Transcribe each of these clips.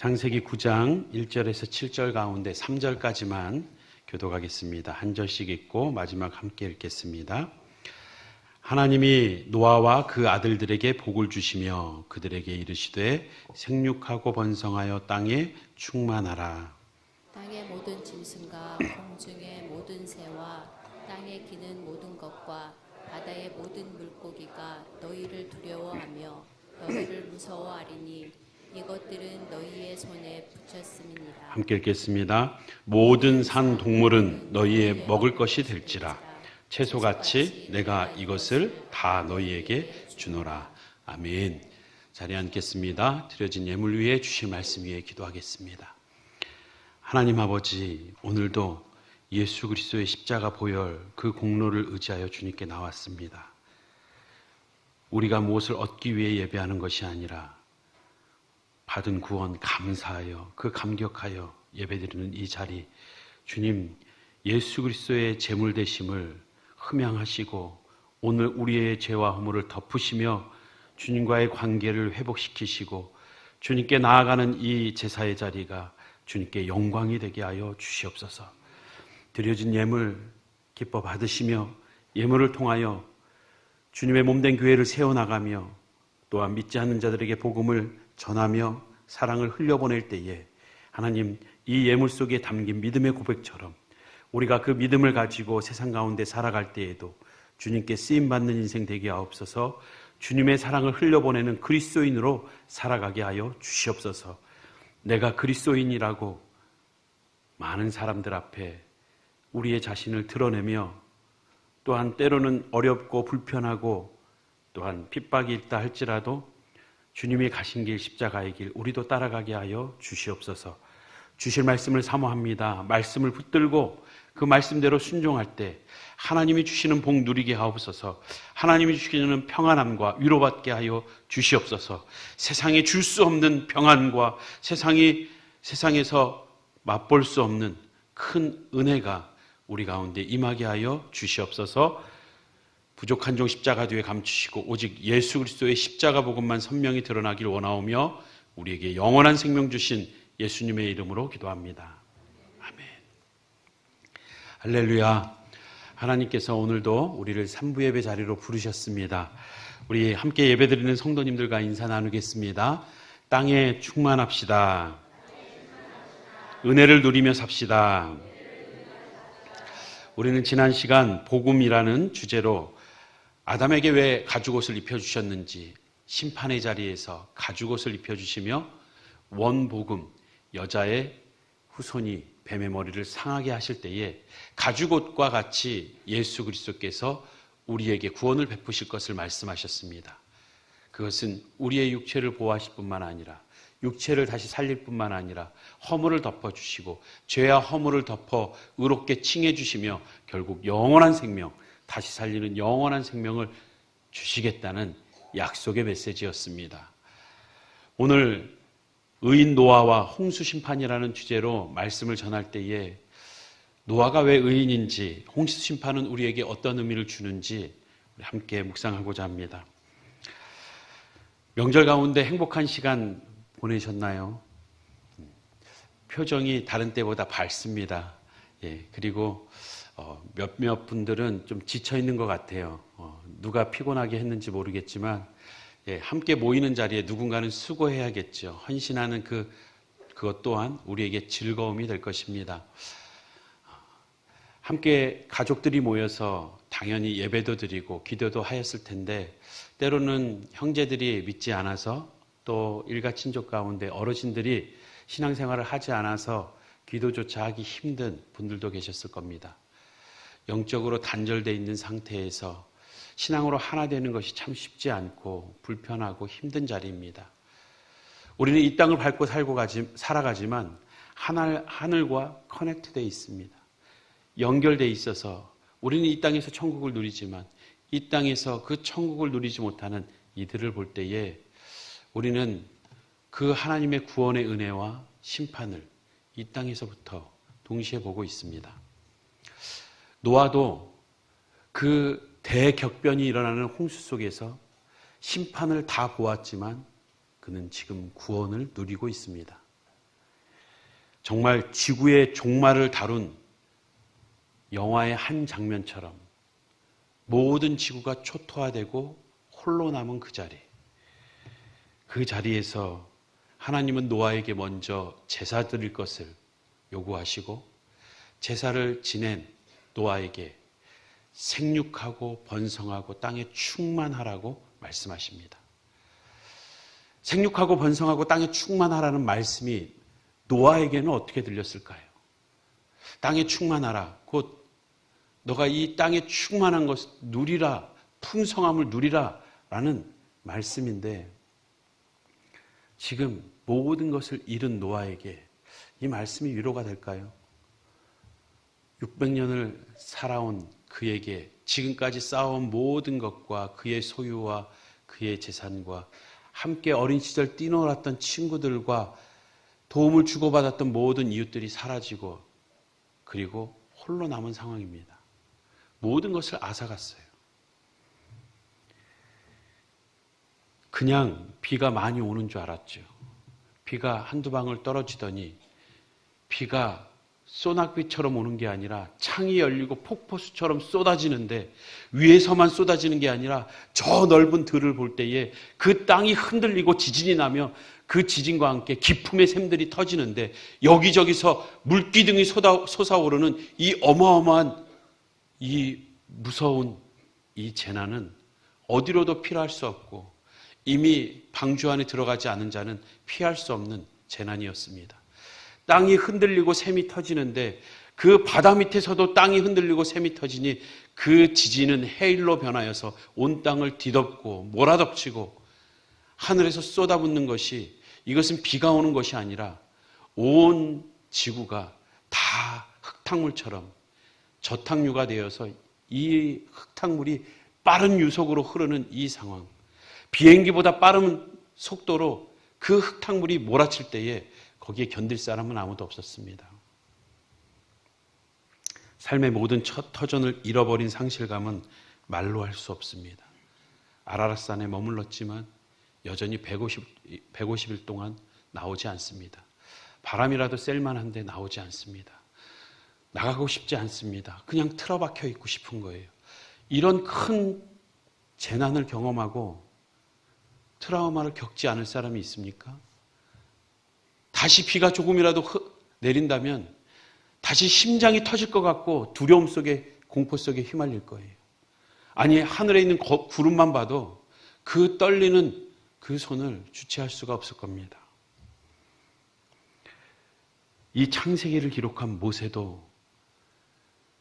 창세기 9장 1절에서 7절 가운데 3절까지만 교독하겠습니다. 한 절씩 읽고 마지막 함께 읽겠습니다. 하나님이 노아와 그 아들들에게 복을 주시며 그들에게 이르시되 생육하고 번성하여 땅에 충만하라. 땅의 모든 짐승과 공중의 모든 새와 땅에 기는 모든 것과 바다의 모든 물고기가 너희를 두려워하며 너희를 무서워하리니 이것들은 너희의 손에 붙였음이니라. 함께 읽겠습니다. 모든 산 동물은 너희의 먹을 것이 될지라. 채소같이 내가 이것을 다 너희에게 주노라. 아멘. 자리에 앉겠습니다. 드려진 예물 위에 주실 말씀 위에 기도하겠습니다. 하나님 아버지, 오늘도 예수 그리스도의 십자가 보혈 그 공로를 의지하여 주님께 나왔습니다. 우리가 무엇을 얻기 위해 예배하는 것이 아니라 받은 구원 감사하여 그 감격하여 예배드리는 이 자리, 주님 예수 그리스도의 제물 되심을 흠양하시고 오늘 우리의 죄와 허물을 덮으시며 주님과의 관계를 회복시키시고 주님께 나아가는 이 제사의 자리가 주님께 영광이 되게 하여 주시옵소서. 드려진 예물 기뻐 받으시며 예물을 통하여 주님의 몸된 교회를 세워나가며 또한 믿지 않는 자들에게 복음을 전하며 사랑을 흘려보낼 때에 하나님 이 예물 속에 담긴 믿음의 고백처럼 우리가 그 믿음을 가지고 세상 가운데 살아갈 때에도 주님께 쓰임받는 인생 되게 하옵소서. 주님의 사랑을 흘려보내는 그리스도인으로 살아가게 하여 주시옵소서. 내가 그리스도인이라고 많은 사람들 앞에 우리의 자신을 드러내며 또한 때로는 어렵고 불편하고 또한 핍박이 있다 할지라도 주님이 가신 길 십자가의 길 우리도 따라가게 하여 주시옵소서. 주실 말씀을 사모합니다. 말씀을 붙들고 그 말씀대로 순종할 때 하나님이 주시는 복 누리게 하옵소서. 하나님이 주시는 평안함과 위로받게 하여 주시옵소서. 세상에 줄 수 없는 평안과 세상에서 맛볼 수 없는 큰 은혜가 우리 가운데 임하게 하여 주시옵소서. 부족한 종 십자가 뒤에 감추시고 오직 예수 그리스도의 십자가 복음만 선명히 드러나길 원하오며 우리에게 영원한 생명 주신 예수님의 이름으로 기도합니다. 아멘. 할렐루야. 하나님께서 오늘도 우리를 삼부 예배 자리로 부르셨습니다. 우리 함께 예배드리는 성도님들과 인사 나누겠습니다. 땅에 충만합시다. 은혜를 누리며 삽시다. 우리는 지난 시간 복음이라는 주제로 아담에게 왜 가죽옷을 입혀주셨는지 심판의 자리에서 가죽옷을 입혀주시며 원복음, 여자의 후손이 뱀의 머리를 상하게 하실 때에 가죽옷과 같이 예수 그리스도께서 우리에게 구원을 베푸실 것을 말씀하셨습니다. 그것은 우리의 육체를 보호하실 뿐만 아니라 육체를 다시 살릴 뿐만 아니라 허물을 덮어주시고 죄와 허물을 덮어 의롭게 칭해주시며 결국 영원한 생명, 다시 살리는 영원한 생명을 주시겠다는 약속의 메시지였습니다. 오늘 의인 노아와 홍수 심판이라는 주제로 말씀을 전할 때에 노아가 왜 의인인지, 홍수 심판은 우리에게 어떤 의미를 주는지 함께 묵상하고자 합니다. 명절 가운데 행복한 시간 보내셨나요? 표정이 다른 때보다 밝습니다. 그리고 몇몇 분들은 좀 지쳐 있는 것 같아요. 누가 피곤하게 했는지 모르겠지만 함께 모이는 자리에 누군가는 수고해야겠죠. 헌신하는 그것 또한 우리에게 즐거움이 될 것입니다. 함께 가족들이 모여서 당연히 예배도 드리고 기도도 하였을 텐데 때로는 형제들이 믿지 않아서 또 일가 친족 가운데 어르신들이 신앙생활을 하지 않아서 기도조차 하기 힘든 분들도 계셨을 겁니다. 영적으로 단절되어 있는 상태에서 신앙으로 하나 되는 것이 참 쉽지 않고 불편하고 힘든 자리입니다. 우리는 이 땅을 밟고 살아가지만 하늘과 커넥트되어 있습니다. 연결되어 있어서 우리는 이 땅에서 천국을 누리지만 이 땅에서 그 천국을 누리지 못하는 이들을 볼 때에 우리는 그 하나님의 구원의 은혜와 심판을 이 땅에서부터 동시에 보고 있습니다. 노아도 그 대격변이 일어나는 홍수 속에서 심판을 다 보았지만 그는 지금 구원을 누리고 있습니다. 정말 지구의 종말을 다룬 영화의 한 장면처럼 모든 지구가 초토화되고 홀로 남은 그 자리, 그 자리에서 하나님은 노아에게 먼저 제사 드릴 것을 요구하시고 제사를 지낸 노아에게 생육하고 번성하고 땅에 충만하라고 말씀하십니다. 생육하고 번성하고 땅에 충만하라는 말씀이 노아에게는 어떻게 들렸을까요? 땅에 충만하라. 곧 너가 이 땅에 충만한 것을 누리라. 풍성함을 누리라. 라는 말씀인데 지금 모든 것을 잃은 노아에게 이 말씀이 위로가 될까요? 600년을 살아온 그에게 지금까지 쌓아온 모든 것과 그의 소유와 그의 재산과 함께 어린 시절 뛰놀았던 친구들과 도움을 주고받았던 모든 이웃들이 사라지고 그리고 홀로 남은 상황입니다. 모든 것을 앗아갔어요. 그냥 비가 많이 오는 줄 알았죠. 비가 한두 방울 떨어지더니 비가 소낙비처럼 오는 게 아니라 창이 열리고 폭포수처럼 쏟아지는데 위에서만 쏟아지는 게 아니라 저 넓은 들을 볼 때에 그 땅이 흔들리고 지진이 나며 그 지진과 함께 기품의 샘들이 터지는데 여기저기서 물기둥이 솟아오르는 이 어마어마한 이 무서운 이 재난은 어디로도 피할 수 없고 이미 방주 안에 들어가지 않은 자는 피할 수 없는 재난이었습니다. 땅이 흔들리고 샘이 터지는데 그 바다 밑에서도 땅이 흔들리고 샘이 터지니 그 지진은 해일로 변하여서 온 땅을 뒤덮고 몰아덮치고 하늘에서 쏟아붓는 것이 이것은 비가 오는 것이 아니라 온 지구가 다 흙탕물처럼 저탕류가 되어서 이 흙탕물이 빠른 유속으로 흐르는 이 상황, 비행기보다 빠른 속도로 그 흙탕물이 몰아칠 때에 거기에 견딜 사람은 아무도 없었습니다. 삶의 모든 첫 터전을 잃어버린 상실감은 말로 할 수 없습니다. 아라랏산에 머물렀지만 여전히 150일 동안 나오지 않습니다. 바람이라도 쐴만한데 나오지 않습니다. 나가고 싶지 않습니다. 그냥 틀어박혀 있고 싶은 거예요. 이런 큰 재난을 경험하고 트라우마를 겪지 않을 사람이 있습니까? 다시 비가 조금이라도 내린다면 다시 심장이 터질 것 같고 두려움 속에 공포 속에 휘말릴 거예요. 아니 하늘에 있는 구름만 봐도 그 떨리는 그 손을 주체할 수가 없을 겁니다. 이 창세기를 기록한 모세도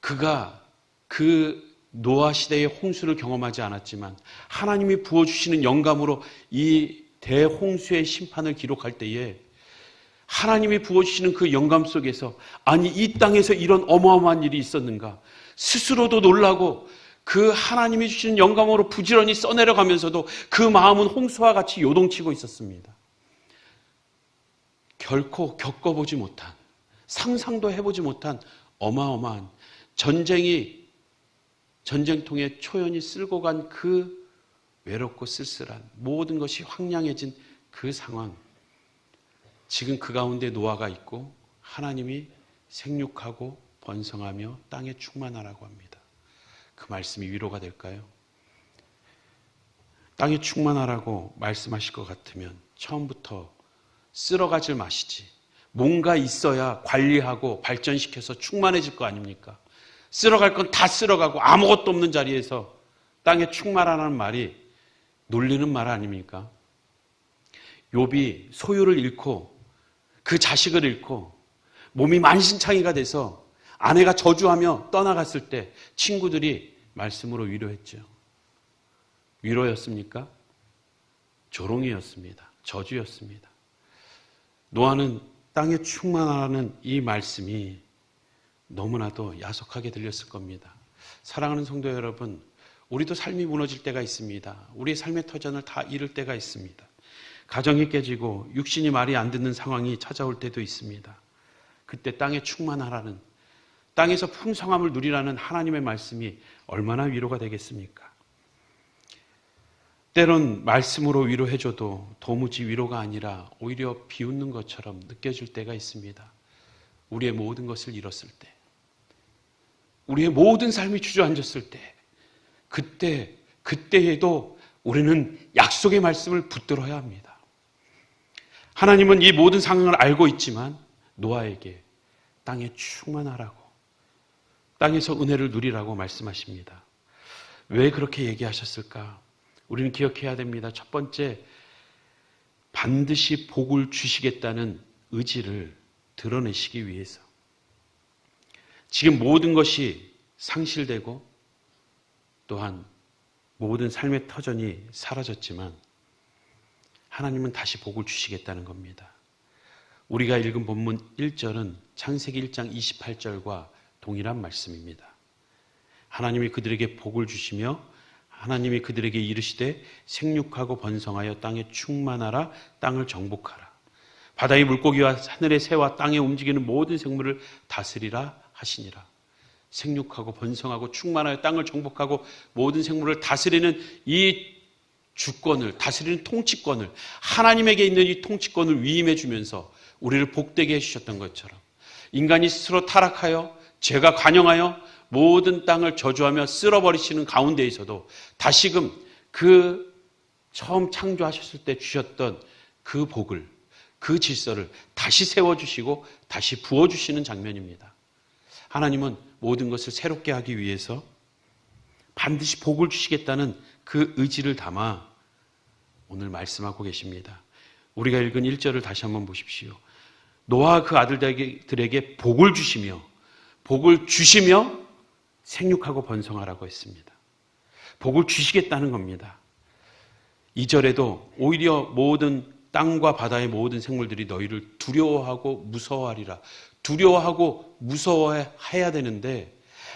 그가 그 노아 시대의 홍수를 경험하지 않았지만 하나님이 부어주시는 영감으로 이 대홍수의 심판을 기록할 때에 하나님이 부어주시는 그 영감 속에서 아니 이 땅에서 이런 어마어마한 일이 있었는가 스스로도 놀라고 그 하나님이 주시는 영감으로 부지런히 써내려가면서도 그 마음은 홍수와 같이 요동치고 있었습니다. 결코 겪어보지 못한 상상도 해보지 못한 어마어마한 전쟁통에 초연히 쓸고 간 그 외롭고 쓸쓸한 모든 것이 황량해진 그 상황, 지금 그 가운데 노아가 있고 하나님이 생육하고 번성하며 땅에 충만하라고 합니다. 그 말씀이 위로가 될까요? 땅에 충만하라고 말씀하실 것 같으면 처음부터 쓸어가질 마시지. 뭔가 있어야 관리하고 발전시켜서 충만해질 거 아닙니까? 쓸어갈 건 다 쓸어가고 아무것도 없는 자리에서 땅에 충만하라는 말이 놀리는 말 아닙니까? 욥이 소유를 잃고 그 자식을 잃고 몸이 만신창이가 돼서 아내가 저주하며 떠나갔을 때 친구들이 말씀으로 위로했죠. 위로였습니까? 조롱이었습니다. 저주였습니다. 노아는 땅에 충만하라는 이 말씀이 너무나도 야속하게 들렸을 겁니다. 사랑하는 성도 여러분, 우리도 삶이 무너질 때가 있습니다. 우리의 삶의 터전을 다 잃을 때가 있습니다. 가정이 깨지고 육신이 말이 안 듣는 상황이 찾아올 때도 있습니다. 그때 땅에 충만하라는, 땅에서 풍성함을 누리라는 하나님의 말씀이 얼마나 위로가 되겠습니까? 때론 말씀으로 위로해줘도 도무지 위로가 아니라 오히려 비웃는 것처럼 느껴질 때가 있습니다. 우리의 모든 것을 잃었을 때, 우리의 모든 삶이 주저앉았을 때, 그때에도 우리는 약속의 말씀을 붙들어야 합니다. 하나님은 이 모든 상황을 알고 있지만 노아에게 땅에 충만하라고, 땅에서 은혜를 누리라고 말씀하십니다. 왜 그렇게 얘기하셨을까? 우리는 기억해야 됩니다. 첫 번째, 반드시 복을 주시겠다는 의지를 드러내시기 위해서. 지금 모든 것이 상실되고 또한 모든 삶의 터전이 사라졌지만 하나님은 다시 복을 주시겠다는 겁니다. 우리가 읽은 본문 1절은 창세기 1장 28절과 동일한 말씀입니다. 하나님이 그들에게 복을 주시며 하나님이 그들에게 이르시되 생육하고 번성하여 땅에 충만하라, 땅을 정복하라. 바다의 물고기와 하늘의 새와 땅에 움직이는 모든 생물을 다스리라 하시니라. 생육하고 번성하고 충만하여 땅을 정복하고 모든 생물을 다스리는 이 주권을, 다스리는 통치권을, 하나님에게 있는 이 통치권을 위임해 주면서 우리를 복되게 해주셨던 것처럼 인간이 스스로 타락하여 죄가 관영하여 모든 땅을 저주하며 쓸어버리시는 가운데에서도 다시금 그 처음 창조하셨을 때 주셨던 그 복을, 그 질서를 다시 세워주시고 다시 부어주시는 장면입니다. 하나님은 모든 것을 새롭게 하기 위해서 반드시 복을 주시겠다는 그 의지를 담아 오늘 말씀하고 계십니다. 우리가 읽은 1절을 다시 한번 보십시오. 노아와 그 아들들에게 복을 주시며 생육하고 번성하라고 했습니다. 복을 주시겠다는 겁니다. 2절에도 오히려 모든 땅과 바다의 모든 생물들이 너희를 두려워하고 무서워하리라. 두려워하고 무서워해야 되는데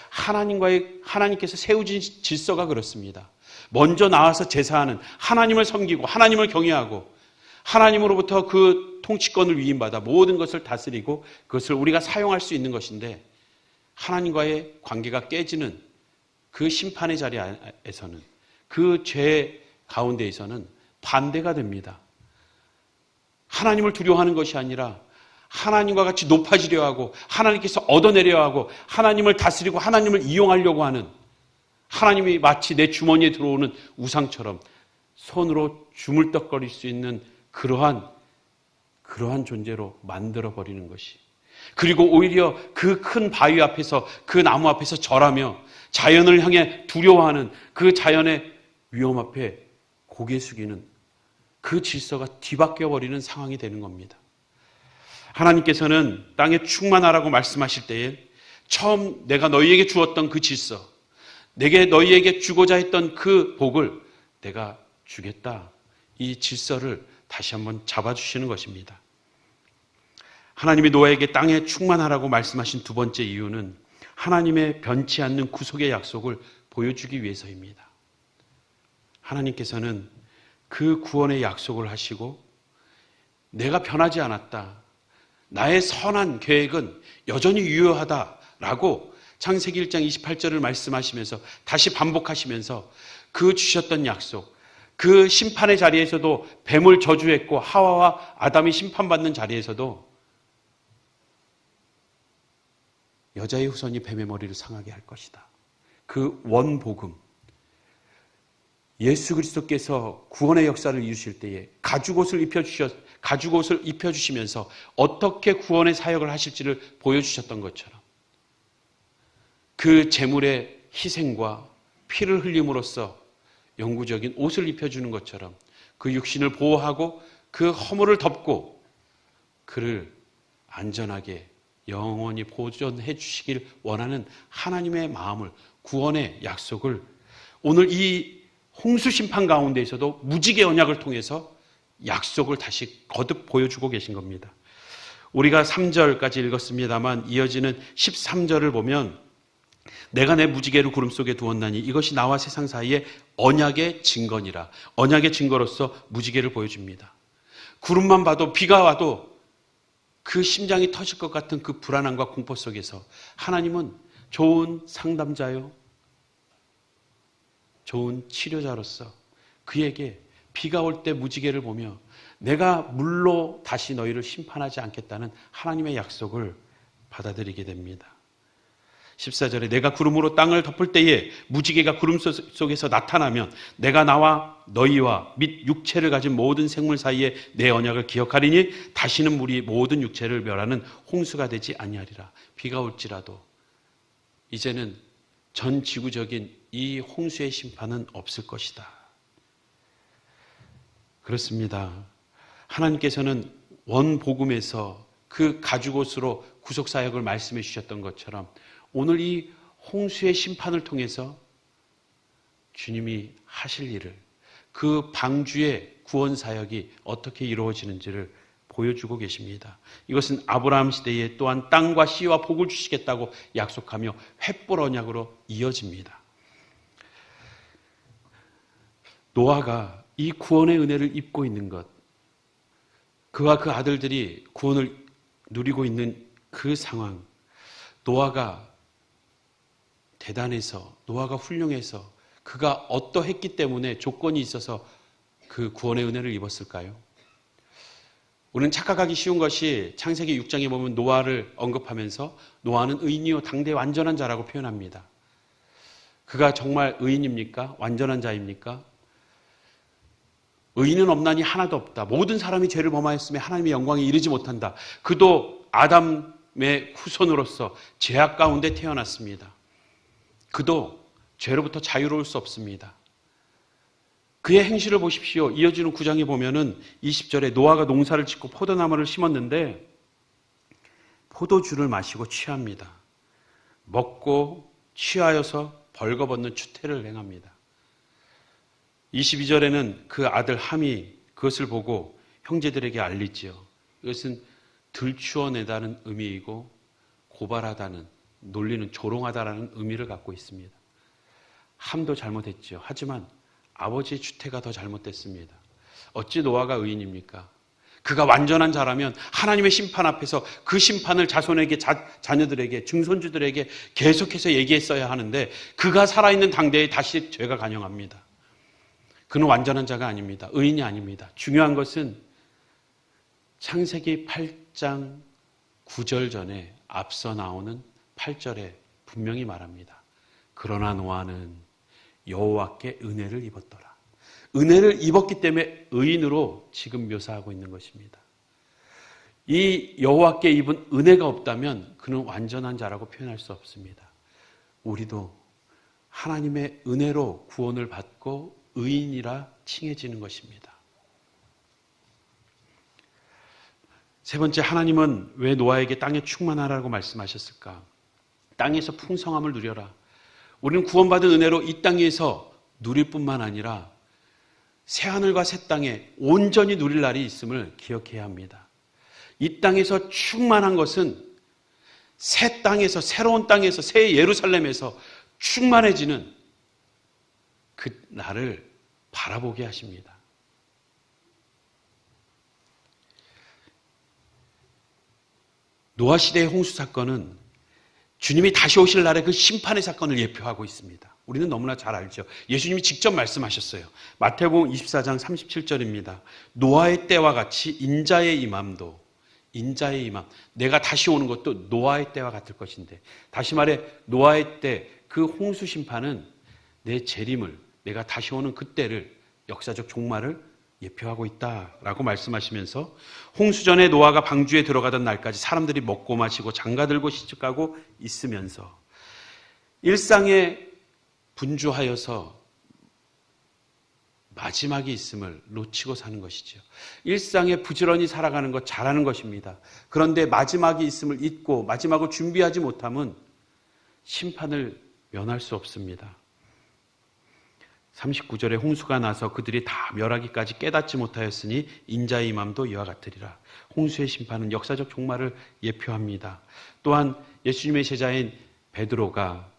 하나님께서 세우신 질서가 그렇습니다. 먼저 나와서 제사하는, 하나님을 섬기고 하나님을 경외하고 하나님으로부터 그 통치권을 위임받아 모든 것을 다스리고 그것을 우리가 사용할 수 있는 것인데, 하나님과의 관계가 깨지는 그 심판의 자리에서는, 그 죄 가운데에서는 반대가 됩니다. 하나님을 두려워하는 것이 아니라 하나님과 같이 높아지려 하고 하나님께서 얻어내려 하고 하나님을 다스리고 하나님을 이용하려고 하는, 하나님이 마치 내 주머니에 들어오는 우상처럼 손으로 주물떡거릴 수 있는 그러한 존재로 만들어버리는 것이, 그리고 오히려 그 큰 바위 앞에서, 그 나무 앞에서 절하며 자연을 향해 두려워하는 그 자연의 위험 앞에 고개 숙이는 그 질서가 뒤바뀌어 버리는 상황이 되는 겁니다. 하나님께서는 땅에 충만하라고 말씀하실 때에 처음 내가 너희에게 주었던 그 질서, 너희에게 주고자 했던 그 복을 내가 주겠다, 이 질서를 다시 한번 잡아주시는 것입니다. 하나님이 노아에게 땅에 충만하라고 말씀하신 두 번째 이유는 하나님의 변치 않는 구속의 약속을 보여주기 위해서입니다. 하나님께서는 그 구원의 약속을 하시고 내가 변하지 않았다, 나의 선한 계획은 여전히 유효하다라고 창세기 1장 28절을 말씀하시면서 다시 반복하시면서 그 주셨던 약속, 그 심판의 자리에서도 뱀을 저주했고 하와와 아담이 심판받는 자리에서도 여자의 후손이 뱀의 머리를 상하게 할 것이다. 그 원복음, 예수 그리스도께서 구원의 역사를 이루실 때에 가죽옷을 입혀주시면서 어떻게 구원의 사역을 하실지를 보여주셨던 것처럼, 그 제물의 희생과 피를 흘림으로써 영구적인 옷을 입혀주는 것처럼 그 육신을 보호하고 그 허물을 덮고 그를 안전하게 영원히 보존해 주시길 원하는 하나님의 마음을, 구원의 약속을 오늘 이 홍수 심판 가운데에서도 무지개 언약을 통해서 약속을 다시 거듭 보여주고 계신 겁니다. 우리가 3절까지 읽었습니다만 이어지는 13절을 보면 내가 내 무지개를 구름 속에 두었나니 이것이 나와 세상 사이에 언약의 증거니라. 언약의 증거로서 무지개를 보여줍니다. 구름만 봐도, 비가 와도 그 심장이 터질 것 같은 그 불안함과 공포 속에서 하나님은 좋은 상담자요, 좋은 치료자로서 그에게 비가 올 때 무지개를 보며 내가 물로 다시 너희를 심판하지 않겠다는 하나님의 약속을 받아들이게 됩니다. 14절에 내가 구름으로 땅을 덮을 때에 무지개가 구름 속에서 나타나면 내가 나와 너희와 및 육체를 가진 모든 생물 사이에 내 언약을 기억하리니 다시는 물이 모든 육체를 멸하는 홍수가 되지 아니하리라. 비가 올지라도 이제는 전 지구적인 이 홍수의 심판은 없을 것이다. 그렇습니다. 하나님께서는 원복음에서 그 가죽옷으로 구속사역을 말씀해 주셨던 것처럼 오늘 이 홍수의 심판을 통해서 주님이 하실 일을, 그 방주의 구원사역이 어떻게 이루어지는지를 보여주고 계십니다. 이것은 아브라함 시대에 또한 땅과 씨와 복을 주시겠다고 약속하며 횃불 언약으로 이어집니다. 노아가 이 구원의 은혜를 입고 있는 것, 그와 그 아들들이 구원을 누리고 있는 그 상황, 노아가 대단해서, 노아가 훌륭해서, 그가 어떠했기 때문에 조건이 있어서 그 구원의 은혜를 입었을까요? 우리는 착각하기 쉬운 것이 창세기 6장에 보면 노아를 언급하면서 노아는 의인이요 당대 완전한 자라고 표현합니다. 그가 정말 의인입니까? 완전한 자입니까? 의인은 없나니 하나도 없다. 모든 사람이 죄를 범하였으며 하나님의 영광에 이르지 못한다. 그도 아담의 후손으로서 죄악 가운데 태어났습니다. 그도 죄로부터 자유로울 수 없습니다. 그의 행실을 보십시오. 이어지는 9장에 보면은 20절에 노아가 농사를 짓고 포도나무를 심었는데 포도주를 마시고 취합니다. 먹고 취하여서 벌거벗는 추태를 행합니다. 22절에는 그 아들 함이 그것을 보고 형제들에게 알리지요. 이것은 들추어내다는 의미이고 고발하다는, 놀리는, 조롱하다라는 의미를 갖고 있습니다. 함도 잘못했죠. 하지만 아버지의 추태가 더 잘못됐습니다. 어찌 노아가 의인입니까? 그가 완전한 자라면 하나님의 심판 앞에서 그 심판을 자손에게, 자녀들에게, 증손주들에게 계속해서 얘기했어야 하는데 그가 살아있는 당대에 다시 죄가 간영합니다. 그는 완전한 자가 아닙니다. 의인이 아닙니다. 중요한 것은 창세기 8장 9절 전에 앞서 나오는 8절에 분명히 말합니다. 그러나 노아는 여호와께 은혜를 입었더라. 은혜를 입었기 때문에 의인으로 지금 묘사하고 있는 것입니다. 이 여호와께 입은 은혜가 없다면 그는 완전한 자라고 표현할 수 없습니다. 우리도 하나님의 은혜로 구원을 받고 의인이라 칭해지는 것입니다. 세 번째, 하나님은 왜 노아에게 땅에 충만하라고 말씀하셨을까? 땅에서 풍성함을 누려라. 우리는 구원받은 은혜로 이 땅에서 누릴 뿐만 아니라 새하늘과 새 땅에 온전히 누릴 날이 있음을 기억해야 합니다. 이 땅에서 충만한 것은 새 땅에서, 새로운 땅에서, 새 예루살렘에서 충만해지는 그 날을 바라보게 하십니다. 노아 시대의 홍수 사건은 주님이 다시 오실 날의 그 심판의 사건을 예표하고 있습니다. 우리는 너무나 잘 알죠. 예수님이 직접 말씀하셨어요. 마태복음 24장 37절입니다. 노아의 때와 같이 인자의 임함도, 인자의 임함, 내가 다시 오는 것도 노아의 때와 같을 것인데, 다시 말해 노아의 때 그 홍수 심판은 내 재림을, 내가 다시 오는 그때를, 역사적 종말을 예표하고 있다라고 말씀하시면서 홍수 전에 노아가 방주에 들어가던 날까지 사람들이 먹고 마시고 장가들고 시집가고 있으면서 일상에 분주하여서 마지막이 있음을 놓치고 사는 것이죠. 일상에 부지런히 살아가는 것 잘하는 것입니다. 그런데 마지막이 있음을 잊고 마지막을 준비하지 못하면 심판을 면할 수 없습니다. 39절에 홍수가 나서 그들이 다 멸하기까지 깨닫지 못하였으니 인자의 임함도 이와 같으리라. 홍수의 심판은 역사적 종말을 예표합니다. 또한 예수님의 제자인 베드로가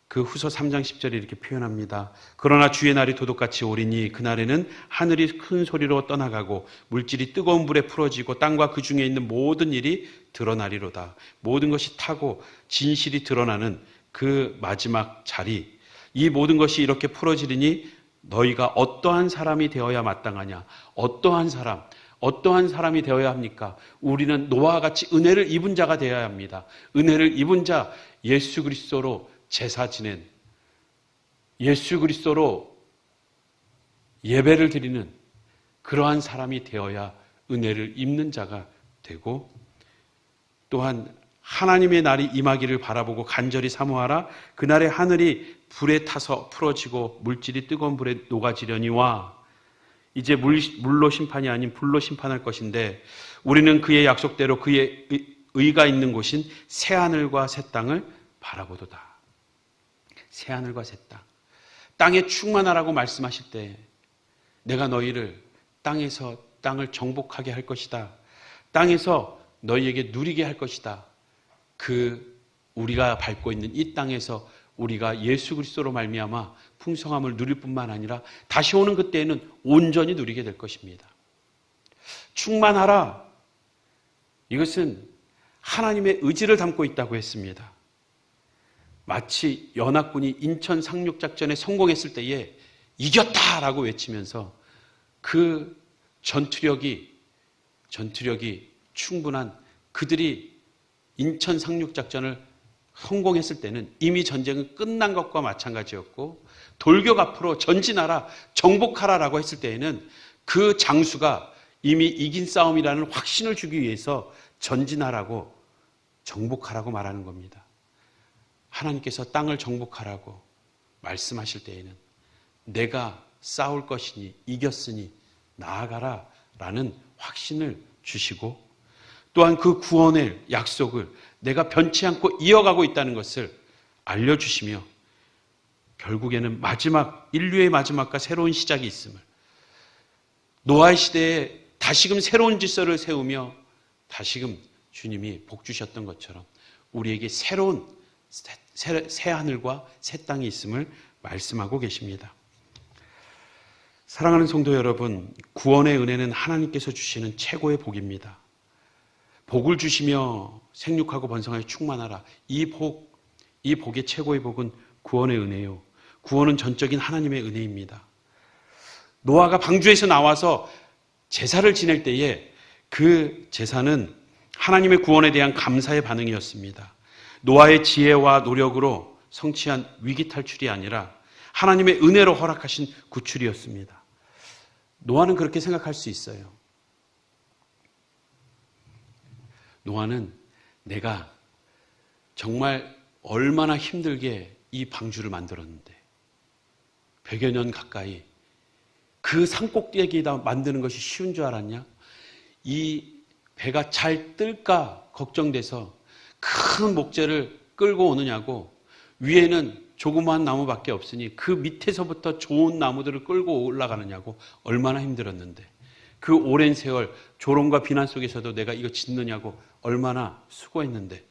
그 후서 3장 10절에 이렇게 표현합니다. 그러나 주의 날이 도둑같이 오리니 그날에는 하늘이 큰 소리로 떠나가고 물질이 뜨거운 불에 풀어지고 땅과 그 중에 있는 모든 일이 드러나리로다. 모든 것이 타고 진실이 드러나는 그 마지막 자리, 이 모든 것이 이렇게 풀어지리니 너희가 어떠한 사람이 되어야 마땅하냐? 어떠한 사람, 어떠한 사람이 되어야 합니까? 우리는 노아와 같이 은혜를 입은 자가 되어야 합니다. 은혜를 입은 자, 예수 그리스도로 제사 지낸, 예수 그리스도로 예배를 드리는 그러한 사람이 되어야 은혜를 입는 자가 되고, 또한 하나님의 날이 임하기를 바라보고 간절히 사모하라. 그날의 하늘이 불에 타서 풀어지고 물질이 뜨거운 불에 녹아지려니와. 이제 물로 심판이 아닌 불로 심판할 것인데, 우리는 그의 약속대로 그의 의가 있는 곳인 새하늘과 새 땅을 바라보도다. 새하늘과 새 땅. 땅에 충만하라고 말씀하실 때 내가 너희를 땅에서 땅을 정복하게 할 것이다. 땅에서 너희에게 누리게 할 것이다. 우리가 밟고 있는 이 땅에서 우리가 예수 그리스도로 말미암아 풍성함을 누릴 뿐만 아니라 다시 오는 그때에는 온전히 누리게 될 것입니다. 충만하라. 이것은 하나님의 의지를 담고 있다고 했습니다. 마치 연합군이 인천 상륙작전에 성공했을 때에 이겼다라고 외치면서 그 전투력이 충분한, 그들이 인천 상륙작전을 성공했을 때는 이미 전쟁은 끝난 것과 마찬가지였고, 돌격 앞으로 전진하라, 정복하라라고 했을 때에는 그 장수가 이미 이긴 싸움이라는 확신을 주기 위해서 전진하라고, 정복하라고 말하는 겁니다. 하나님께서 땅을 정복하라고 말씀하실 때에는 내가 싸울 것이니 이겼으니 나아가라 라는 확신을 주시고, 또한 그 구원의 약속을 내가 변치 않고 이어가고 있다는 것을 알려주시며, 결국에는 인류의 마지막과 새로운 시작이 있음을, 노아의 시대에 다시금 새로운 질서를 세우며 다시금 주님이 복 주셨던 것처럼 우리에게 새로운 새 하늘과 새 땅이 있음을 말씀하고 계십니다. 사랑하는 성도 여러분, 구원의 은혜는 하나님께서 주시는 최고의 복입니다. 복을 주시며 생육하고 번성하여 충만하라. 이 복의 최고의 복은 구원의 은혜요. 구원은 전적인 하나님의 은혜입니다. 노아가 방주에서 나와서 제사를 지낼 때에 그 제사는 하나님의 구원에 대한 감사의 반응이었습니다. 노아의 지혜와 노력으로 성취한 위기 탈출이 아니라 하나님의 은혜로 허락하신 구출이었습니다. 노아는 그렇게 생각할 수 있어요. 노아는 내가 정말 얼마나 힘들게 이 방주를 만들었는데 100여 년 가까이 그 산꼭대기에다 만드는 것이 쉬운 줄 알았냐? 이 배가 잘 뜰까 걱정돼서 큰 목재를 끌고 오느냐고, 위에는 조그마한 나무밖에 없으니 그 밑에서부터 좋은 나무들을 끌고 올라가느냐고 얼마나 힘들었는데, 그 오랜 세월 조롱과 비난 속에서도 내가 이거 짓느냐고 얼마나 수고했는데,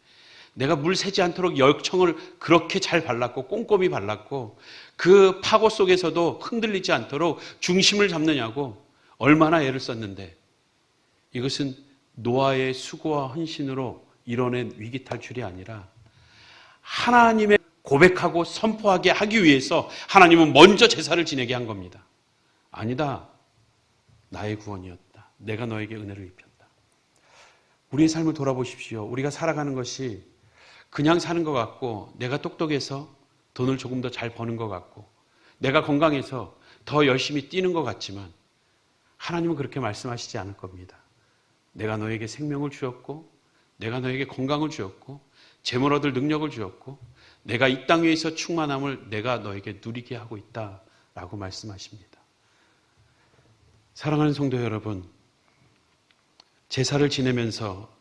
내가 물 새지 않도록 열청을 그렇게 잘 발랐고 꼼꼼히 발랐고, 그 파고 속에서도 흔들리지 않도록 중심을 잡느냐고 얼마나 애를 썼는데, 이것은 노아의 수고와 헌신으로 이뤄낸 위기 탈출이 아니라 하나님의 고백하고 선포하게 하기 위해서 하나님은 먼저 제사를 지내게 한 겁니다. 아니다. 나의 구원이었다. 내가 너에게 은혜를 입혔다. 우리의 삶을 돌아보십시오. 우리가 살아가는 것이 그냥 사는 것 같고, 내가 똑똑해서 돈을 조금 더 잘 버는 것 같고, 내가 건강해서 더 열심히 뛰는 것 같지만 하나님은 그렇게 말씀하시지 않을 겁니다. 내가 너에게 생명을 주었고, 내가 너에게 건강을 주었고, 재물 얻을 능력을 주었고, 내가 이 땅 위에서 충만함을 내가 너에게 누리게 하고 있다라고 말씀하십니다. 사랑하는 성도 여러분, 제사를 지내면서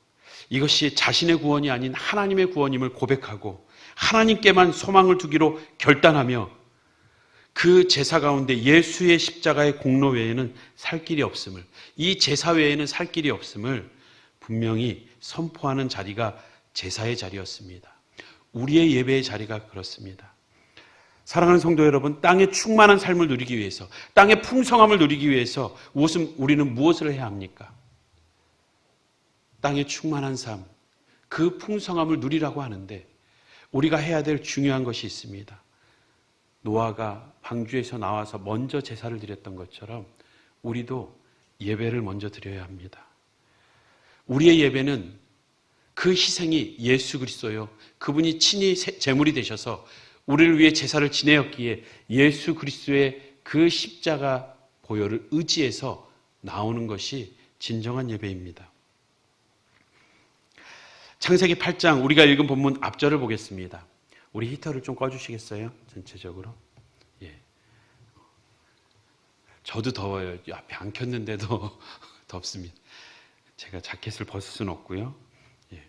이것이 자신의 구원이 아닌 하나님의 구원임을 고백하고 하나님께만 소망을 두기로 결단하며, 그 제사 가운데 예수의 십자가의 공로 외에는 살 길이 없음을, 이 제사 외에는 살 길이 없음을 분명히 선포하는 자리가 제사의 자리였습니다. 우리의 예배의 자리가 그렇습니다. 사랑하는 성도 여러분, 땅의 충만한 삶을 누리기 위해서, 땅의 풍성함을 누리기 위해서 우리는 무엇을 해야 합니까? 땅의 충만한 삶, 그 풍성함을 누리라고 하는데 우리가 해야 될 중요한 것이 있습니다. 노아가 방주에서 나와서 먼저 제사를 드렸던 것처럼 우리도 예배를 먼저 드려야 합니다. 우리의 예배는 그 희생이 예수 그리스도요. 그분이 친히 제물이 되셔서 우리를 위해 제사를 지내었기에 예수 그리스도의 그 십자가 보혈을 의지해서 나오는 것이 진정한 예배입니다. 창세기 8장 우리가 읽은 본문 앞절을 보겠습니다. 우리 히터를 좀 꺼주시겠어요? 전체적으로. 예. 저도 더워요. 앞에 안 켰는데도 덥습니다. 제가 자켓을 벗을 수는 없고요. 예.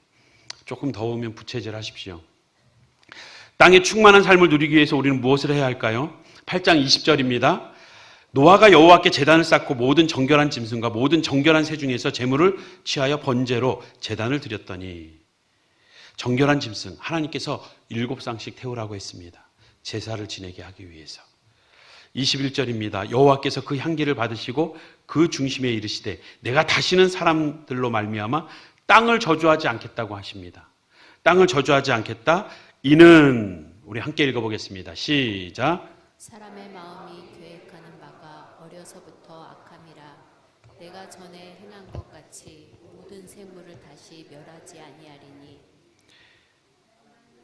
조금 더우면 부채질 하십시오. 땅의 충만한 삶을 누리기 위해서 우리는 무엇을 해야 할까요? 8장 20절입니다. 노아가 여호와께 제단을 쌓고 모든 정결한 짐승과 모든 정결한 새 중에서 제물을 취하여 번제로 제단을 드렸더니 정결한 짐승 하나님께서 7쌍씩 태우라고 했습니다. 제사를 지내게 하기 위해서. 21절입니다. 여호와께서 그 향기를 받으시고 그 중심에 이르시되 내가 다시는 사람들로 말미암아 땅을 저주하지 않겠다고 하십니다. 땅을 저주하지 않겠다. 이는 우리 함께 읽어보겠습니다. 시작. 사람의 마음이 계획하는 바가 어려서부터 악함이라. 내가 전에 행한 것 같이 모든 생물을 다시 멸하지 아니하리니.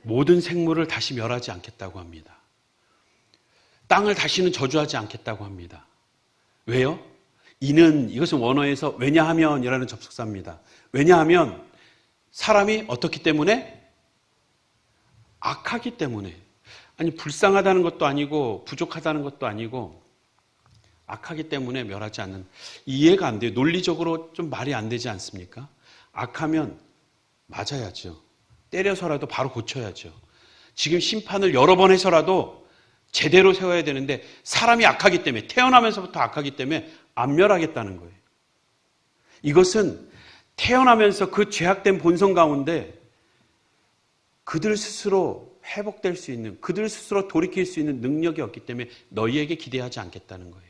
모든 생물을 다시 멸하지 않겠다고 합니다. 땅을 다시는 저주하지 않겠다고 합니다. 왜요? 이것은 원어에서 왜냐하면이라는 접속사입니다. 왜냐하면 사람이 어떻기 때문에? 악하기 때문에. 아니, 불쌍하다는 것도 아니고 부족하다는 것도 아니고 악하기 때문에 멸하지 않는. 이해가 안 돼요. 논리적으로 좀 말이 안 되지 않습니까? 악하면 맞아야죠. 때려서라도 바로 고쳐야죠. 지금 심판을 여러 번 해서라도 제대로 세워야 되는데 사람이 악하기 때문에, 태어나면서부터 악하기 때문에 안 멸하겠다는 거예요. 이것은 태어나면서 그 죄악된 본성 가운데 그들 스스로 회복될 수 있는, 그들 스스로 돌이킬 수 있는 능력이 없기 때문에 너희에게 기대하지 않겠다는 거예요.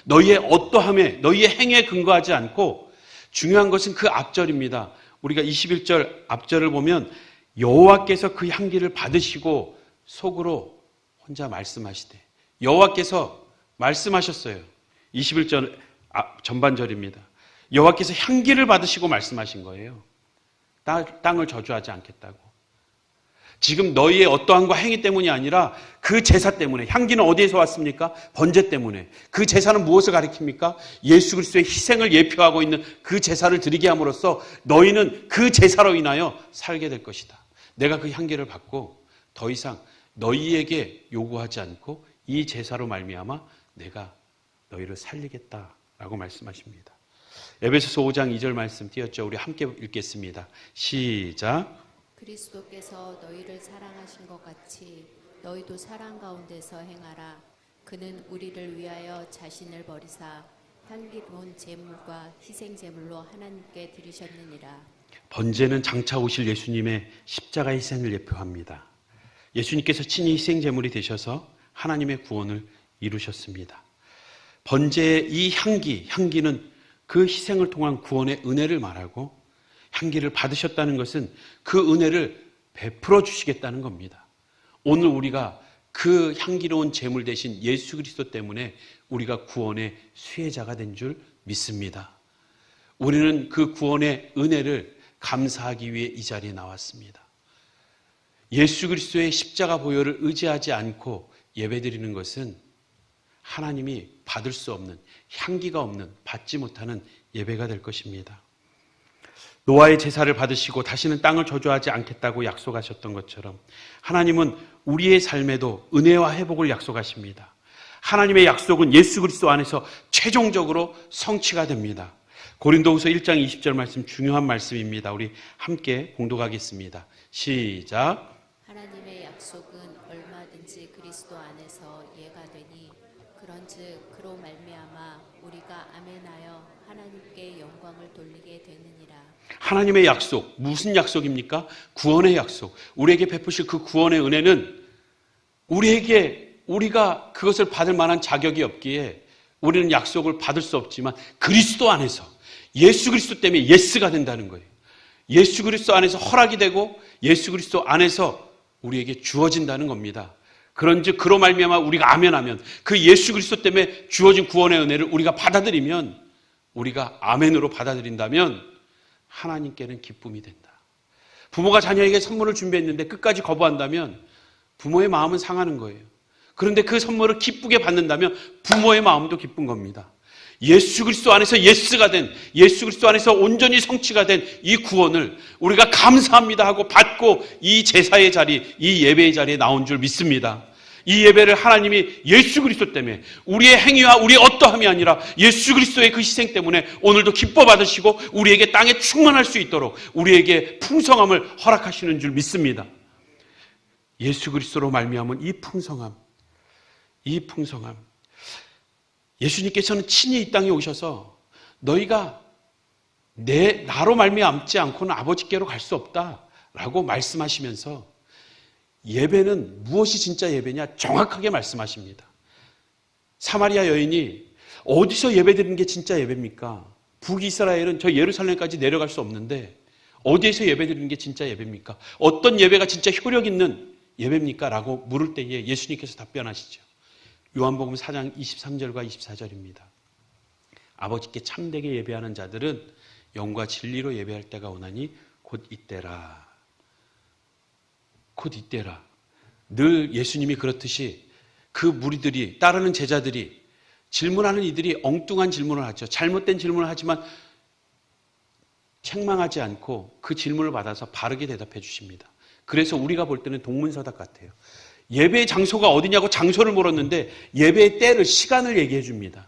너희의 어떠함에, 너희의 행위에 근거하지 않고, 중요한 것은 그 앞절입니다. 우리가 21절 앞절을 보면 여호와께서 그 향기를 받으시고 속으로 혼자 말씀하시되, 여호와께서 말씀하셨어요. 21절 전반절입니다. 여호와께서 향기를 받으시고 말씀하신 거예요. 땅을 저주하지 않겠다고. 지금 너희의 어떠함과 행위 때문이 아니라 그 제사 때문에. 향기는 어디에서 왔습니까? 번제 때문에. 그 제사는 무엇을 가리킵니까? 예수 그리스도의 희생을 예표하고 있는 그 제사를 드리게 함으로써 너희는 그 제사로 인하여 살게 될 것이다. 내가 그 향기를 받고 더 이상 너희에게 요구하지 않고 이 제사로 말미암아 내가 너희를 살리겠다라고 말씀하십니다. 에베소서 5장 2절 말씀 띄었죠. 우리 함께 읽겠습니다. 시작. 그리스도께서 너희를 사랑하신 것 같이 너희도 사랑 가운데서 행하라. 그는 우리를 위하여 자신을 버리사 향기로운 제물과 희생 제물로 하나님께 드리셨느니라. 번제는 장차 오실 예수님의 십자가 희생을 예표합니다. 예수님께서 친히 희생 제물이 되셔서 하나님의 구원을 이루셨습니다. 번제의 이 향기는 그 희생을 통한 구원의 은혜를 말하고, 향기를 받으셨다는 것은 그 은혜를 베풀어 주시겠다는 겁니다. 오늘 우리가 그 향기로운 제물 대신 예수 그리스도 때문에 우리가 구원의 수혜자가 된 줄 믿습니다. 우리는 그 구원의 은혜를 감사하기 위해 이 자리에 나왔습니다. 예수 그리스도의 십자가 보혈을 의지하지 않고 예배드리는 것은 하나님이 받을 수 없는, 향기가 없는, 받지 못하는 예배가 될 것입니다. 노아의 제사를 받으시고 다시는 땅을 저주하지 않겠다고 약속하셨던 것처럼 하나님은 우리의 삶에도 은혜와 회복을 약속하십니다. 하나님의 약속은 예수 그리스도 안에서 최종적으로 성취가 됩니다. 고린도후서 1장 20절 말씀, 중요한 말씀입니다. 우리 함께 공독하겠습니다. 시작. 하나님의 약속은 얼마든지 그리스도 안에서 예가 되니 그런즉 그로 말미암아 우리가 아멘하여 하나님께 영광을 돌리게 되느니라. 하나님의 약속, 무슨 약속입니까? 구원의 약속. 우리에게 베푸실 그 구원의 은혜는 우리가 그것을 받을 만한 자격이 없기에 우리는 약속을 받을 수 없지만 그리스도 안에서, 예수 그리스도 때문에 예스가 된다는 거예요. 예수 그리스도 안에서 허락이 되고 예수 그리스도 안에서 우리에게 주어진다는 겁니다. 그런즉 그로 말미암아 우리가 아멘하면, 그 예수 그리스도 때문에 주어진 구원의 은혜를 우리가 받아들이면 우리가 아멘으로 받아들인다면 하나님께는 기쁨이 된다. 부모가 자녀에게 선물을 준비했는데 끝까지 거부한다면 부모의 마음은 상하는 거예요. 그런데 그 선물을 기쁘게 받는다면 부모의 마음도 기쁜 겁니다. 예수 그리스도 안에서 예스가 된, 예수 그리스도 안에서 온전히 성취가 된 이 구원을 우리가 감사합니다 하고 받고 이 제사의 자리, 이 예배의 자리에 나온 줄 믿습니다. 이 예배를 하나님이 예수 그리스도 때문에 우리의 행위와 우리의 어떠함이 아니라 예수 그리스도의 그 희생 때문에 오늘도 기뻐 받으시고 우리에게 땅에 충만할 수 있도록 우리에게 풍성함을 허락하시는 줄 믿습니다. 예수 그리스도로 말미암은 이 풍성함, 예수님께서는 친히 이 땅에 오셔서 너희가 나로 말미암지 않고는 아버지께로 갈 수 없다라고 말씀하시면서 예배는 무엇이 진짜 예배냐 정확하게 말씀하십니다. 사마리아 여인이 어디서 예배드리는 게 진짜 예배입니까? 북이스라엘은 저 예루살렘까지 내려갈 수 없는데 어디에서 예배드리는 게 진짜 예배입니까? 어떤 예배가 진짜 효력 있는 예배입니까? 라고 물을 때에 예수님께서 답변하시죠. 요한복음 4장 23절과 24절입니다. 아버지께 참되게 예배하는 자들은 영과 진리로 예배할 때가 오나니 곧 이때라. 곧 이때라. 늘 예수님이 그렇듯이 그 무리들이 따르는 제자들이 질문하는 이들이 엉뚱한 질문을 하죠. 잘못된 질문을 하지만 책망하지 않고 그 질문을 받아서 바르게 대답해 주십니다. 그래서 우리가 볼 때는 동문서답 같아요. 예배의 장소가 어디냐고 장소를 물었는데 예배의 때를, 시간을 얘기해 줍니다.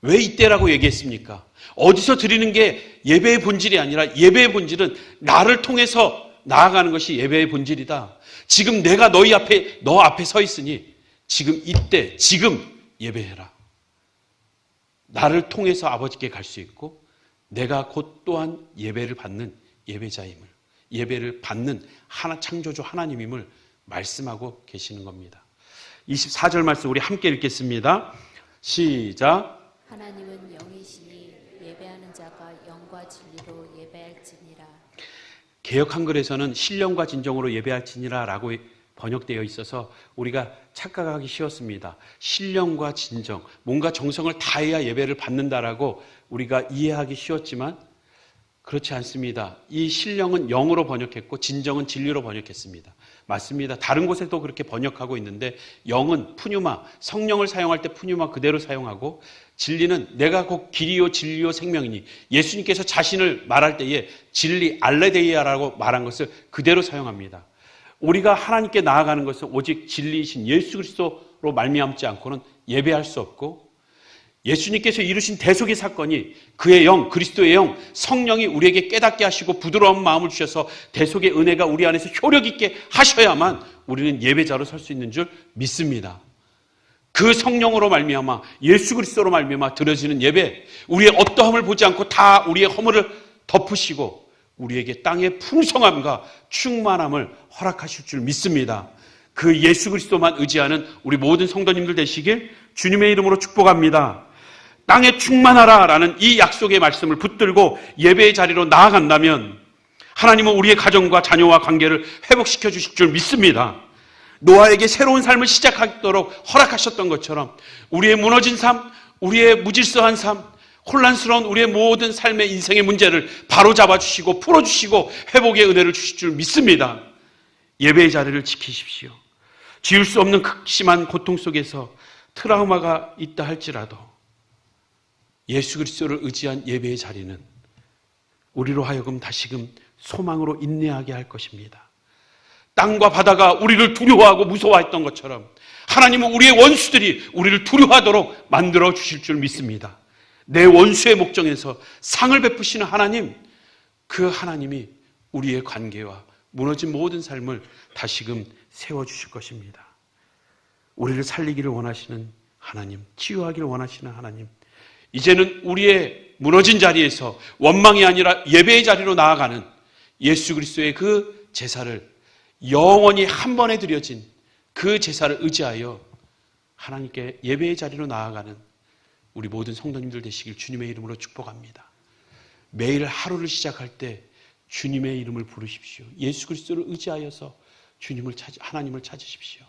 왜 이때라고 얘기했습니까? 어디서 드리는 게 예배의 본질이 아니라 예배의 본질은 나를 통해서 나아가는 것이 예배의 본질이다. 지금 내가 너 앞에 서 있으니 지금 이때, 지금 예배해라. 나를 통해서 아버지께 갈 수 있고 내가 곧 또한 예배를 받는 예배자임을, 예배를 받는 창조주 하나님임을 말씀하고 계시는 겁니다. 24절 말씀 우리 함께 읽겠습니다. 시작. 하나님은 영이시니 예배하는 자가 영과 진리로 예배할지니라. 개역 한글에서는 신령과 진정으로 예배할지니라 라고 번역되어 있어서 우리가 착각하기 쉬웠습니다. 신령과 진정, 뭔가 정성을 다해야 예배를 받는다라고 우리가 이해하기 쉬웠지만 그렇지 않습니다. 이 신령은 영으로 번역했고 진정은 진리로 번역했습니다. 맞습니다. 다른 곳에도 그렇게 번역하고 있는데 영은 푸뉴마, 성령을 사용할 때 푸뉴마 그대로 사용하고 진리는 내가 곧 길이요 진리요 생명이니 예수님께서 자신을 말할 때에 진리 알레데이아라고 말한 것을 그대로 사용합니다. 우리가 하나님께 나아가는 것은 오직 진리이신 예수 그리스도로 말미암지 않고는 예배할 수 없고 예수님께서 이루신 대속의 사건이 그의 영, 그리스도의 영, 성령이 우리에게 깨닫게 하시고 부드러운 마음을 주셔서 대속의 은혜가 우리 안에서 효력 있게 하셔야만 우리는 예배자로 설 수 있는 줄 믿습니다. 그 성령으로 말미암아 예수 그리스도로 말미암아 드려지는 예배, 우리의 어떠함을 보지 않고 다 우리의 허물을 덮으시고 우리에게 땅의 풍성함과 충만함을 허락하실 줄 믿습니다. 그 예수 그리스도만 의지하는 우리 모든 성도님들 되시길 주님의 이름으로 축복합니다. 땅에 충만하라라는 이 약속의 말씀을 붙들고 예배의 자리로 나아간다면 하나님은 우리의 가정과 자녀와 관계를 회복시켜 주실 줄 믿습니다. 노아에게 새로운 삶을 시작하도록 허락하셨던 것처럼 우리의 무너진 삶, 우리의 무질서한 삶, 혼란스러운 우리의 모든 삶의 인생의 문제를 바로잡아 주시고 풀어주시고 회복의 은혜를 주실 줄 믿습니다. 예배의 자리를 지키십시오. 지울 수 없는 극심한 고통 속에서 트라우마가 있다 할지라도 예수 그리스도를 의지한 예배의 자리는 우리로 하여금 다시금 소망으로 인내하게 할 것입니다. 땅과 바다가 우리를 두려워하고 무서워했던 것처럼 하나님은 우리의 원수들이 우리를 두려워하도록 만들어 주실 줄 믿습니다. 내 원수의 목전에서 상을 베푸시는 하나님, 그 하나님이 우리의 관계와 무너진 모든 삶을 다시금 세워주실 것입니다. 우리를 살리기를 원하시는 하나님, 치유하기를 원하시는 하나님, 이제는 우리의 무너진 자리에서 원망이 아니라 예배의 자리로 나아가는 예수 그리스도의 그 제사를 영원히 한 번에 드려진 그 제사를 의지하여 하나님께 예배의 자리로 나아가는 우리 모든 성도님들 되시길 주님의 이름으로 축복합니다. 매일 하루를 시작할 때 주님의 이름을 부르십시오. 예수 그리스도를 의지하여서 하나님을 찾으십시오.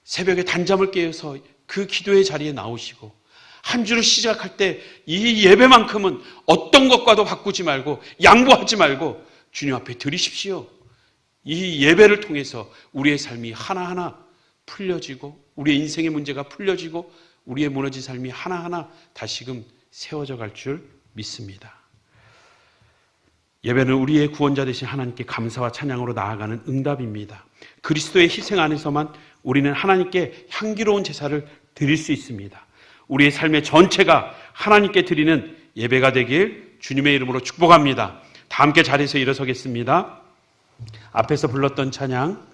새벽에 단잠을 깨어서 그 기도의 자리에 나오시고 한 주를 시작할 때 이 예배만큼은 어떤 것과도 바꾸지 말고 양보하지 말고 주님 앞에 드리십시오. 이 예배를 통해서 우리의 삶이 하나하나 풀려지고 우리의 인생의 문제가 풀려지고 우리의 무너진 삶이 하나하나 다시금 세워져 갈 줄 믿습니다. 예배는 우리의 구원자 되신 하나님께 감사와 찬양으로 나아가는 응답입니다. 그리스도의 희생 안에서만 우리는 하나님께 향기로운 제사를 드릴 수 있습니다. 우리의 삶의 전체가 하나님께 드리는 예배가 되길 주님의 이름으로 축복합니다. 다 함께 자리에서 일어서겠습니다. 앞에서 불렀던 찬양